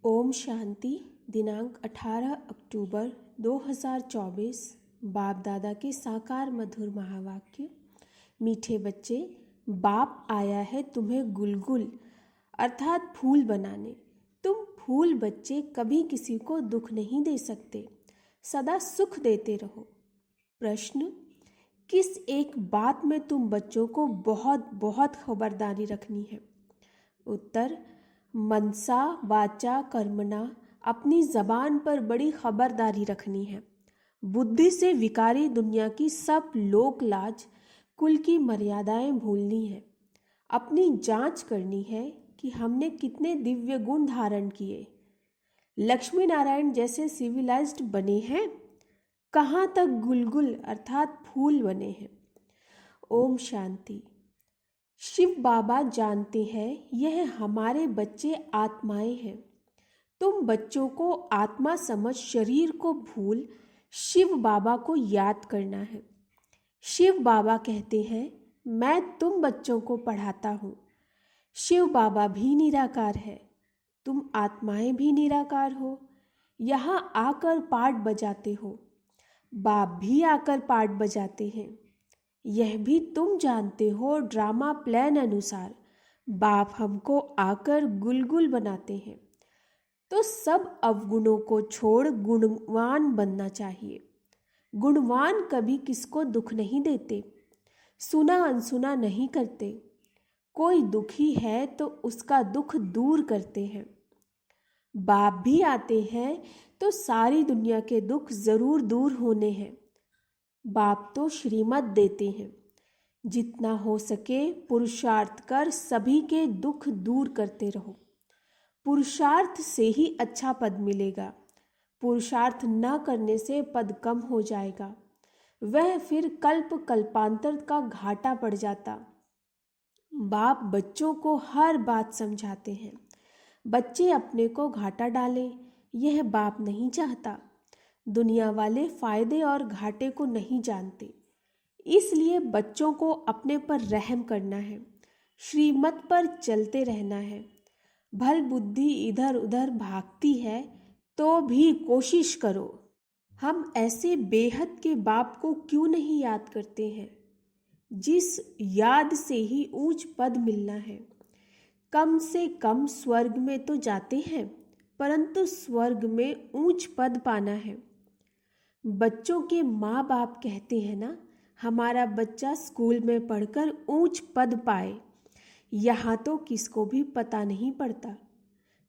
ओम शांति। दिनांक 18 अक्टूबर 2024। बाप दादा के साकार मधुर महावाक्य। मीठे बच्चे, बाप आया है तुम्हें गुलगुल अर्थात फूल बनाने। तुम फूल बच्चे कभी किसी को दुख नहीं दे सकते, सदा सुख देते रहो। प्रश्न: किस एक बात में तुम बच्चों को बहुत बहुत खबरदारी रखनी है? उत्तर: मनसा वाचा कर्मणा, अपनी जबान पर बड़ी खबरदारी रखनी है। बुद्धि से विकारी दुनिया की सब लोक लाज, कुल की मर्यादाएं भूलनी है। अपनी जांच करनी है कि हमने कितने दिव्य गुण धारण किए। लक्ष्मी नारायण जैसे सिविलाइज्ड बने हैं, कहाँ तक गुलगुल अर्थात फूल बने हैं। ओम शांति। शिव बाबा जानते हैं यह हमारे बच्चे आत्माएं हैं। तुम बच्चों को आत्मा समझ शरीर को भूल शिव बाबा को याद करना है। शिव बाबा कहते हैं, मैं तुम बच्चों को पढ़ाता हूँ। शिव बाबा भी निराकार है, तुम आत्माएं भी निराकार हो। यहाँ आकर पाठ बजाते हो, बाप भी आकर पाठ बजाते हैं। यह भी तुम जानते हो, ड्रामा प्लान अनुसार बाप हमको आकर गुलगुल बनाते हैं। तो सब अवगुणों को छोड़ गुणवान बनना चाहिए। गुणवान कभी किसको दुख नहीं देते, सुना अनसुना नहीं करते। कोई दुखी है तो उसका दुख दूर करते हैं। बाप भी आते हैं तो सारी दुनिया के दुख जरूर दूर होने हैं। बाप तो श्रीमत देते हैं, जितना हो सके पुरुषार्थ कर सभी के दुख दूर करते रहो। पुरुषार्थ से ही अच्छा पद मिलेगा, पुरुषार्थ न करने से पद कम हो जाएगा। वह फिर कल्प कल्पांतर का घाटा पड़ जाता। बाप बच्चों को हर बात समझाते हैं। बच्चे अपने को घाटा डालें, यह बाप नहीं चाहता। दुनिया वाले फायदे और घाटे को नहीं जानते, इसलिए बच्चों को अपने पर रहम करना है, श्रीमत पर चलते रहना है। भल बुद्धि इधर उधर भागती है तो भी कोशिश करो। हम ऐसे बेहद के बाप को क्यों नहीं याद करते हैं, जिस याद से ही ऊंच पद मिलना है। कम से कम स्वर्ग में तो जाते हैं, परंतु स्वर्ग में ऊंच पद पाना है। बच्चों के माँ बाप कहते हैं ना, हमारा बच्चा स्कूल में पढ़कर ऊंच पद पाए। यहाँ तो किसको भी पता नहीं पड़ता।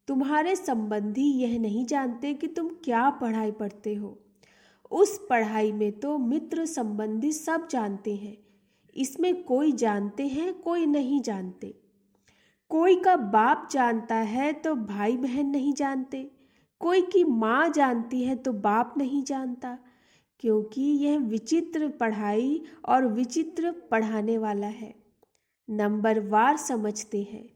तुम्हारे संबंधी यह नहीं जानते कि तुम क्या पढ़ाई पढ़ते हो। उस पढ़ाई में तो मित्र संबंधी सब जानते हैं। इसमें कोई जानते हैं, कोई नहीं जानते। कोई का बाप जानता है तो भाई बहन नहीं जानते। कोई की माँ जानती है तो बाप नहीं जानता, क्योंकि यह विचित्र पढ़ाई और विचित्र पढ़ाने वाला है। नंबरवार समझते हैं।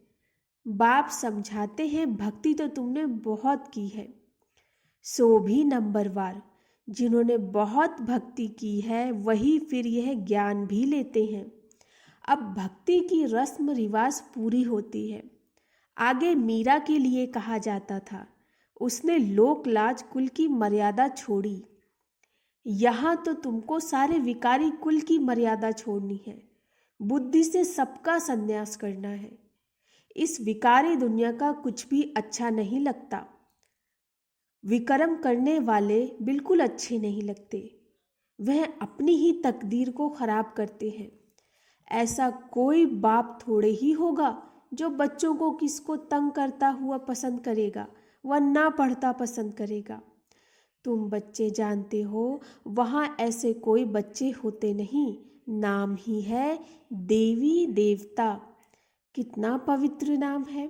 बाप समझाते हैं भक्ति तो तुमने बहुत की है, सो भी नंबरवार। जिन्होंने बहुत भक्ति की है वही फिर यह ज्ञान भी लेते हैं। अब भक्ति की रस्म रिवाज पूरी होती है। आगे मीरा के लिए कहा जाता था, उसने लोक लाज कुल की मर्यादा छोड़ी। यहाँ तो तुमको सारे विकारी कुल की मर्यादा छोड़नी है, बुद्धि से सबका संन्यास करना है। इस विकारी दुनिया का कुछ भी अच्छा नहीं लगता। विक्रम करने वाले बिल्कुल अच्छे नहीं लगते, वह अपनी ही तकदीर को खराब करते हैं। ऐसा कोई बाप थोड़े ही होगा जो बच्चों को किसको तंग करता हुआ पसंद करेगा व ना पढ़ता पसंद करेगा। तुम बच्चे जानते हो, वहाँ ऐसे कोई बच्चे होते नहीं। नाम ही है देवी देवता। कितना पवित्र नाम है।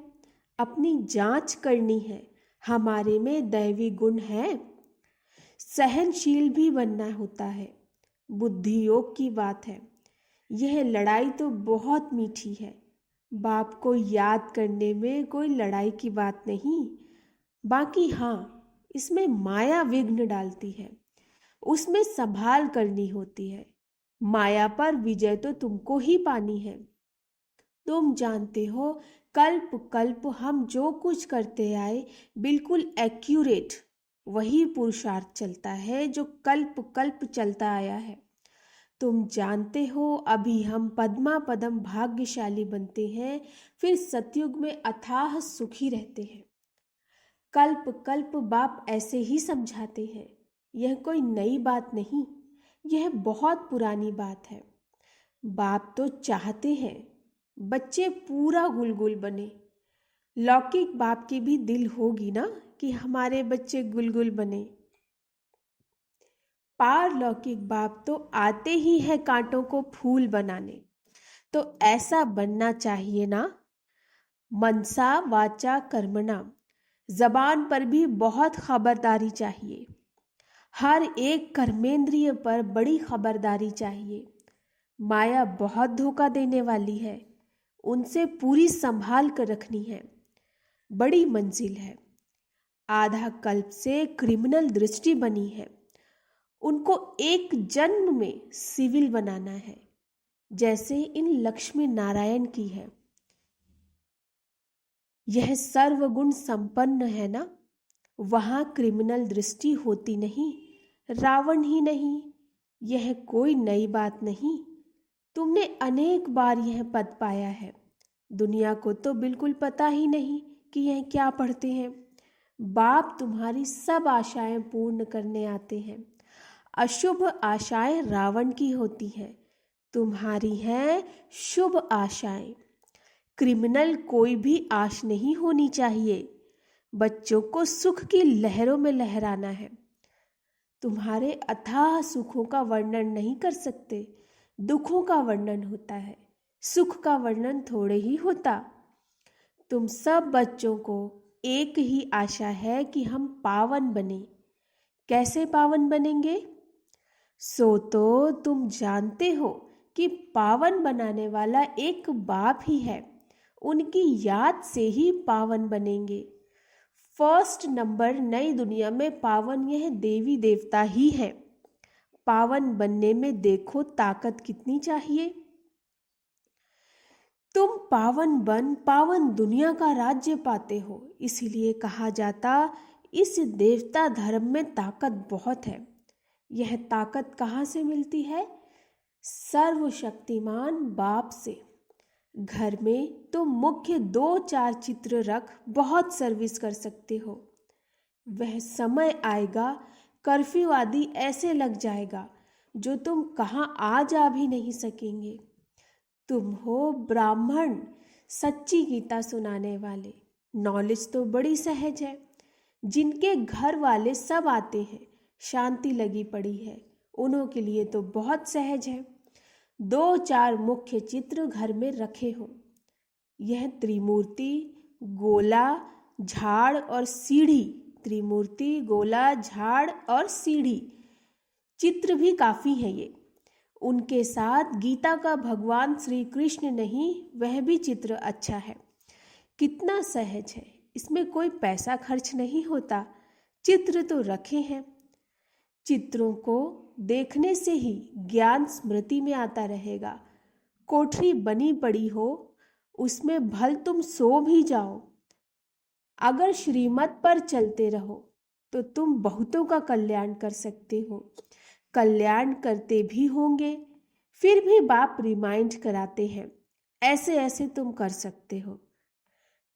अपनी जांच करनी है, हमारे में दैवी गुण है। सहनशील भी बनना होता है, बुद्धि योग की बात है। यह लड़ाई तो बहुत मीठी है। बाप को याद करने में कोई लड़ाई की बात नहीं। बाकी हाँ, इसमें माया विघ्न डालती है, उसमें संभाल करनी होती है। माया पर विजय तो तुमको ही पानी है। तुम जानते हो कल्प कल्प हम जो कुछ करते आए बिल्कुल एक्यूरेट वही पुरुषार्थ चलता है जो कल्प कल्प चलता आया है। तुम जानते हो अभी हम पद्मा पदम भाग्यशाली बनते हैं, फिर सतयुग में अथाह सुखी रहते हैं। कल्प कल्प बाप ऐसे ही समझाते हैं। यह कोई नई बात नहीं, यह बहुत पुरानी बात है। बाप तो चाहते हैं बच्चे पूरा गुलगुल बने। लौकिक बाप की भी दिल होगी ना कि हमारे बच्चे गुलगुल बने। पारलौकिक बाप तो आते ही है कांटों को फूल बनाने। तो ऐसा बनना चाहिए ना। मनसा वाचा कर्मणा, जबान पर भी बहुत खबरदारी चाहिए। हर एक कर्मेंद्रिय पर बड़ी खबरदारी चाहिए। माया बहुत धोखा देने वाली है, उनसे पूरी संभाल कर रखनी है। बड़ी मंजिल है। आधा कल्प से क्रिमिनल दृष्टि बनी है, उनको एक जन्म में सिविल बनाना है, जैसे इन लक्ष्मी नारायण की है। यह सर्वगुण संपन्न है ना, वहां क्रिमिनल दृष्टि होती नहीं, रावण ही नहीं। यह कोई नई बात नहीं, तुमने अनेक बार यह पद पाया है। दुनिया को तो बिल्कुल पता ही नहीं कि यह क्या पढ़ते हैं। बाप तुम्हारी सब आशाएं पूर्ण करने आते हैं। अशुभ आशाएं रावण की होती हैं, तुम्हारी हैं शुभ आशाएं। क्रिमिनल कोई भी आश नहीं होनी चाहिए। बच्चों को सुख की लहरों में लहराना है। तुम्हारे अथाह सुखों का वर्णन नहीं कर सकते, दुखों का वर्णन होता है, सुख का वर्णन थोड़े ही होता। तुम सब बच्चों को एक ही आशा है कि हम पावन बने। कैसे पावन बनेंगे? सो तो तुम जानते हो कि पावन बनाने वाला एक बाप ही है, उनकी याद से ही पावन बनेंगे। फर्स्ट नंबर नई दुनिया में पावन यह देवी देवता ही है। पावन बनने में देखो ताकत कितनी चाहिए। तुम पावन बन पावन दुनिया का राज्य पाते हो। इसीलिए कहा जाता इस देवता धर्म में ताकत बहुत है। यह ताकत कहाँ से मिलती है? सर्वशक्तिमान बाप से। घर में तुम मुख्य 2-4 चित्र रख बहुत सर्विस कर सकते हो। वह समय आएगा कर्फ्यू आदि ऐसे लग जाएगा जो तुम कहाँ आ जा भी नहीं सकेंगे। तुम हो ब्राह्मण, सच्ची गीता सुनाने वाले। नॉलेज तो बड़ी सहज है। जिनके घर वाले सब आते हैं, शांति लगी पड़ी है, उन्हों के लिए तो बहुत सहज है। 2-4 मुख्य चित्र घर में रखे हो। यह त्रिमूर्ति, गोला, झाड़ और सीढ़ी, त्रिमूर्ति, गोला, झाड़ और सीढ़ी चित्र भी काफी है। ये उनके साथ गीता का भगवान श्री कृष्ण नहीं, वह भी चित्र अच्छा है। कितना सहज है, इसमें कोई पैसा खर्च नहीं होता। चित्र तो रखे हैं। चित्रों को देखने से ही ज्ञान स्मृति में आता रहेगा। कोठरी बनी पड़ी हो, उसमें भल तुम सो भी जाओ, अगर श्रीमत पर चलते रहो तो तुम बहुतों का कल्याण कर सकते हो। कल्याण करते भी होंगे, फिर भी बाप रिमाइंड कराते हैं, ऐसे ऐसे तुम कर सकते हो।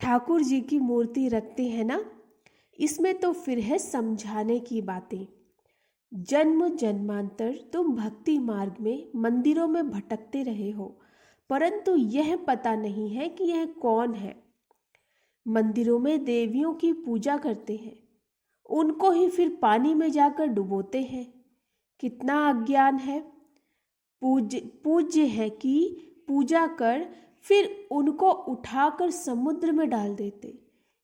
ठाकुर जी की मूर्ति रखते हैं ना, इसमें तो फिर है समझाने की बातें। जन्म जन्मांतर तुम भक्ति मार्ग में मंदिरों में भटकते रहे हो, परंतु यह पता नहीं है कि यह कौन है। मंदिरों में देवियों की पूजा करते हैं, उनको ही फिर पानी में जाकर डुबोते हैं। कितना अज्ञान है। पूज्य है कि पूजा कर फिर उनको उठाकर समुद्र में डाल देते।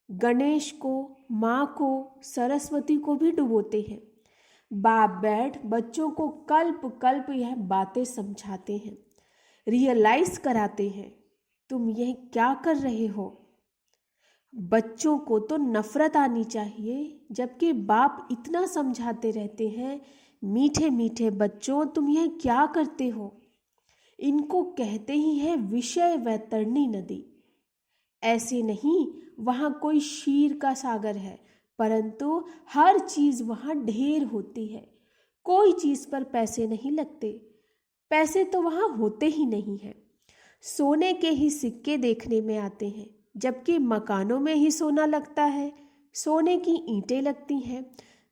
गणेश को, माँ को, सरस्वती को भी डुबोते हैं। बाप बैठ बच्चों को कल्प कल्प यह बातें समझाते हैं, रियलाइज कराते हैं। तुम यह क्या कर रहे हो? बच्चों को तो नफरत आनी चाहिए, जबकि बाप इतना समझाते रहते हैं। मीठे मीठे बच्चों, तुम यह क्या करते हो? इनको कहते ही है विषय वैतरणी नदी। ऐसे नहीं वहाँ कोई क्षीर का सागर है, परंतु हर चीज वहाँ ढेर होती है। कोई चीज पर पैसे नहीं लगते, पैसे तो वहाँ होते ही नहीं हैं। सोने के ही सिक्के देखने में आते हैं, जबकि मकानों में ही सोना लगता है, सोने की ईंटें लगती हैं।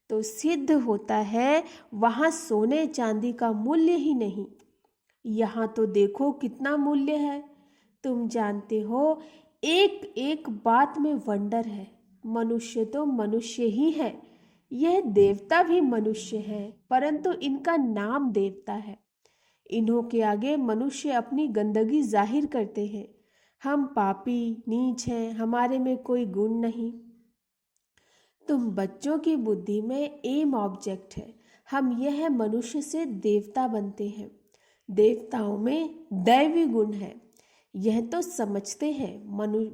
तो सिद्ध होता है वहाँ सोने चांदी का मूल्य ही नहीं। यहाँ तो देखो कितना मूल्य है। तुम जानते हो एक एक बात में वंडर है। मनुष्य तो मनुष्य ही है, यह देवता भी मनुष्य है, परंतु इनका नाम देवता है। इन्हों के आगे मनुष्य अपनी गंदगी जाहिर करते हैं। हम पापी नीच हैं, हमारे में कोई गुण नहीं। तुम बच्चों की बुद्धि में एम ऑब्जेक्ट है। हम यह मनुष्य से देवता बनते हैं। देवताओं में दैवी गुण है, यह तो समझते हैं।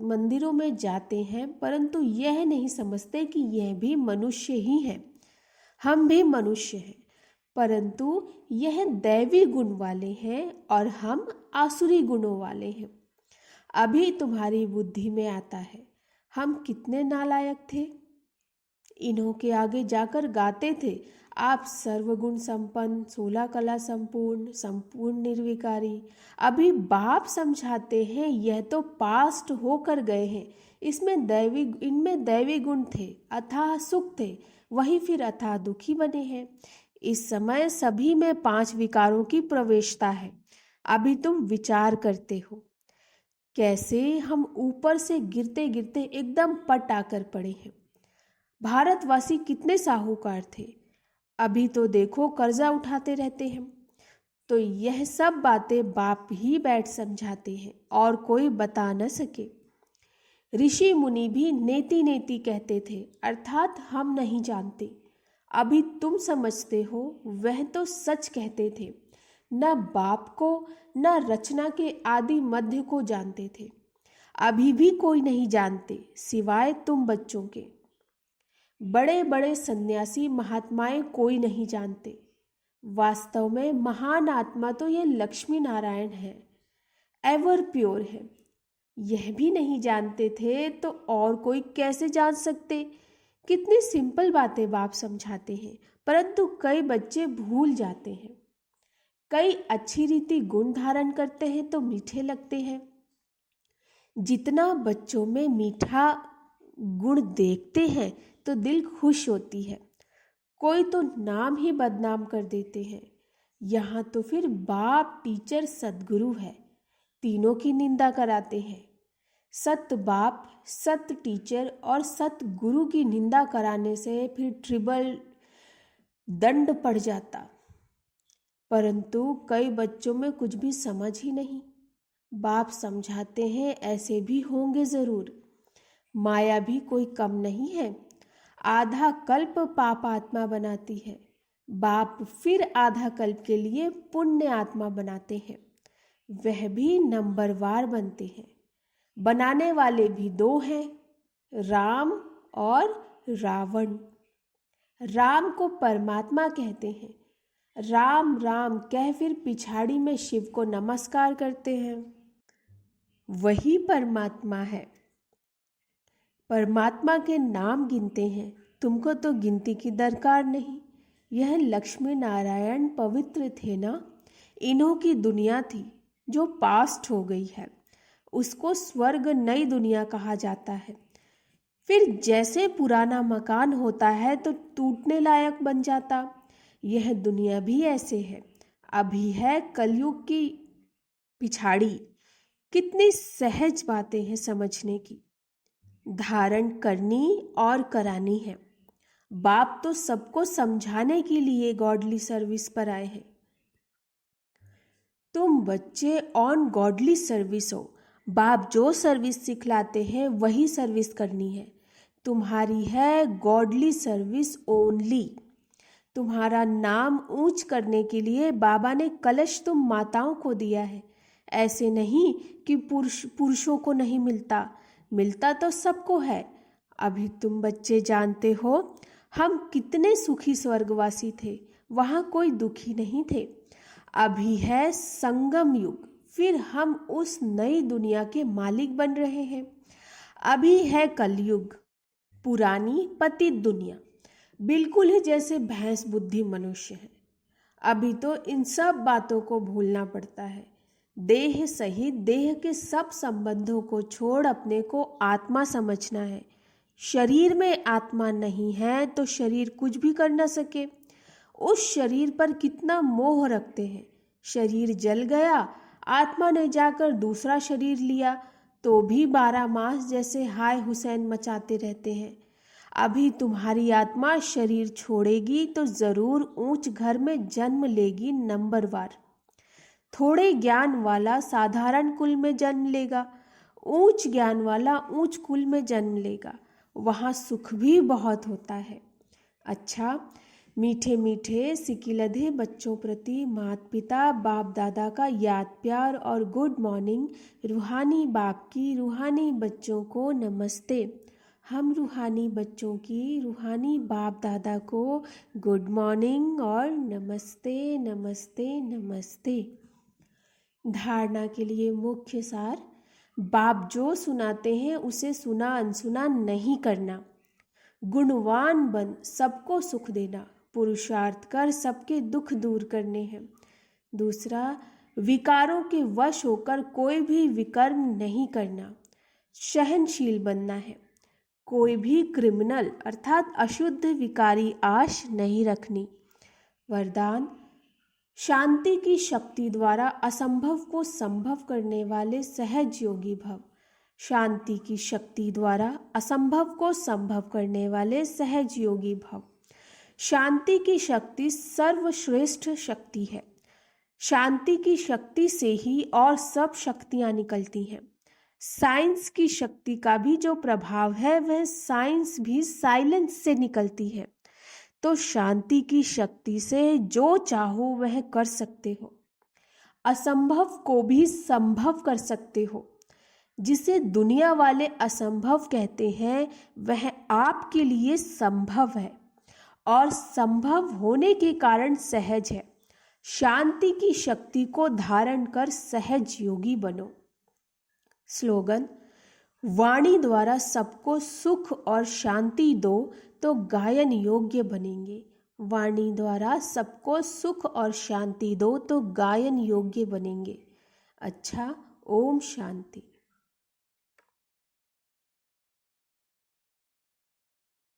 मंदिरों में जाते हैं, परंतु यह नहीं समझते कि यह भी मनुष्य ही है। हम भी मनुष्य हैं, परंतु यह दैवी गुण वाले हैं और हम आसुरी गुणों वाले हैं। अभी तुम्हारी बुद्धि में आता है हम कितने नालायक थे। इन्हों के आगे जाकर गाते थे, आप सर्वगुण संपन्न, 16 कला संपूर्ण, संपूर्ण निर्विकारी। अभी बाप समझाते हैं यह तो पास्ट होकर गए हैं। इनमें दैवी गुण थे, अथाह सुख थे, वही फिर अथाह दुखी बने हैं। इस समय सभी में 5 विकारों की प्रवेशता है। अभी तुम विचार करते हो कैसे हम ऊपर से गिरते गिरते एकदम पट आकर पड़े हैं। भारतवासी कितने साहूकार थे, अभी तो देखो कर्जा उठाते रहते हैं। तो यह सब बातें बाप ही बैठ समझाते हैं और कोई बता न सके। ऋषि मुनि भी नेति नेति कहते थे, अर्थात हम नहीं जानते। अभी तुम समझते हो, वह तो सच कहते थे। न बाप को न रचना के आदि मध्य को जानते थे। अभी भी कोई नहीं जानते सिवाय तुम बच्चों के। बड़े बड़े सन्यासी महात्माएं कोई नहीं जानते। वास्तव में महान आत्मा तो ये लक्ष्मी नारायण है, एवर प्योर है। यह भी नहीं जानते थे तो और कोई कैसे जान सकते। कितनी सिंपल बातें बाप समझाते हैं, परंतु कई बच्चे भूल जाते हैं। कई अच्छी रीति गुण धारण करते हैं तो मीठे लगते हैं। जितना बच्चों में मीठा गुण देखते हैं तो दिल खुश होती है। कोई तो नाम ही बदनाम कर देते हैं। यहाँ तो फिर बाप, टीचर, सतगुरु है, तीनों की निंदा कराते हैं। सत बाप, सत टीचर और सत गुरु की निंदा कराने से फिर ट्रिपल दंड पड़ जाता। परंतु कई बच्चों में कुछ भी समझ ही नहीं। बाप समझाते हैं ऐसे भी होंगे जरूर। माया भी कोई कम नहीं है, आधा कल्प पाप आत्मा बनाती है। बाप फिर आधा कल्प के लिए पुण्य आत्मा बनाते हैं, वह भी नंबरवार बनते हैं। बनाने वाले भी 2 हैं, राम और रावण। राम को परमात्मा कहते हैं। राम राम कह फिर पिछाड़ी में शिव को नमस्कार करते हैं, वही परमात्मा है। परमात्मा के नाम गिनते हैं, तुमको तो गिनती की दरकार नहीं। यह लक्ष्मी नारायण पवित्र थे ना, इन्हों की दुनिया थी जो पास्ट हो गई है, उसको स्वर्ग नई दुनिया कहा जाता है। फिर जैसे पुराना मकान होता है तो टूटने लायक बन जाता, यह दुनिया भी ऐसे है। अभी है कलयुग की पिछाड़ी। कितनी सहज बातें हैं समझने की, धारण करनी और करानी है। बाप तो सबको समझाने के लिए गॉडली सर्विस पर आए हैं। तुम बच्चे ऑन गॉडली सर्विस हो। बाप जो सर्विस सिखलाते हैं वही सर्विस करनी है। तुम्हारी है गॉडली सर्विस ओनली। तुम्हारा नाम ऊंच करने के लिए बाबा ने कलश तुम माताओं को दिया है। ऐसे नहीं कि पुरुषों को नहीं मिलता, मिलता तो सबको है। अभी तुम बच्चे जानते हो हम कितने सुखी स्वर्गवासी थे, वहाँ कोई दुखी नहीं थे। अभी है संगम युग, फिर हम उस नई दुनिया के मालिक बन रहे हैं। अभी है कलयुग, पुरानी पतित दुनिया, बिल्कुल ही जैसे भैंस बुद्धि मनुष्य है। अभी तो इन सब बातों को भूलना पड़ता है। देह सहित देह के सब संबंधों को छोड़ अपने को आत्मा समझना है। शरीर में आत्मा नहीं है तो शरीर कुछ भी कर न सके। उस शरीर पर कितना मोह रखते हैं। शरीर जल गया, आत्मा ने जाकर दूसरा शरीर लिया तो भी 12 मास जैसे हाय हुसैन मचाते रहते हैं। अभी तुम्हारी आत्मा शरीर छोड़ेगी तो जरूर ऊंच घर में जन्म लेगी नंबरवार। थोड़े ज्ञान वाला साधारण कुल में जन्म लेगा, ऊंच ज्ञान वाला ऊंच कुल में जन्म लेगा। वहाँ सुख भी बहुत होता है। अच्छा, मीठे मीठे सिकिलधे बच्चों प्रति माता पिता बाप दादा का याद प्यार और गुड मॉर्निंग। रूहानी बाप की रूहानी बच्चों को नमस्ते। हम रूहानी बच्चों की रूहानी बाप दादा को गुड मॉर्निंग और नमस्ते नमस्ते नमस्ते। धारणा के लिए मुख्य सार, बाप जो सुनाते हैं उसे सुना अनसुना नहीं करना। गुणवान बन सबको सुख देना, पुरुषार्थ कर सबके दुख दूर करने हैं। दूसरा, विकारों के वश होकर कोई भी विकर्म नहीं करना, सहनशील बनना है। कोई भी क्रिमिनल अर्थात अशुद्ध विकारी आश नहीं रखनी। वरदान, शांति की शक्ति द्वारा असंभव को संभव करने वाले सहज योगी भव। शांति की शक्ति द्वारा असंभव को संभव करने वाले सहज योगी भव। शांति की शक्ति सर्वश्रेष्ठ शक्ति है। शांति की शक्ति से ही और सब शक्तियां निकलती हैं। साइंस की शक्ति का भी जो प्रभाव है वह साइंस भी साइलेंस से निकलती है। तो शांति की शक्ति से जो चाहो वह कर सकते हो। असंभव को भी संभव कर सकते हो। जिसे दुनिया वाले असंभव कहते हैं वह आपके लिए संभव है और संभव होने के कारण सहज है। शांति की शक्ति को धारण कर सहज योगी बनो। स्लोगन, वाणी द्वारा सबको सुख और शांति दो तो गायन योग्य बनेंगे। वाणी द्वारा सबको सुख और शांति दो तो गायन योग्य बनेंगे। अच्छा, ओम शांति।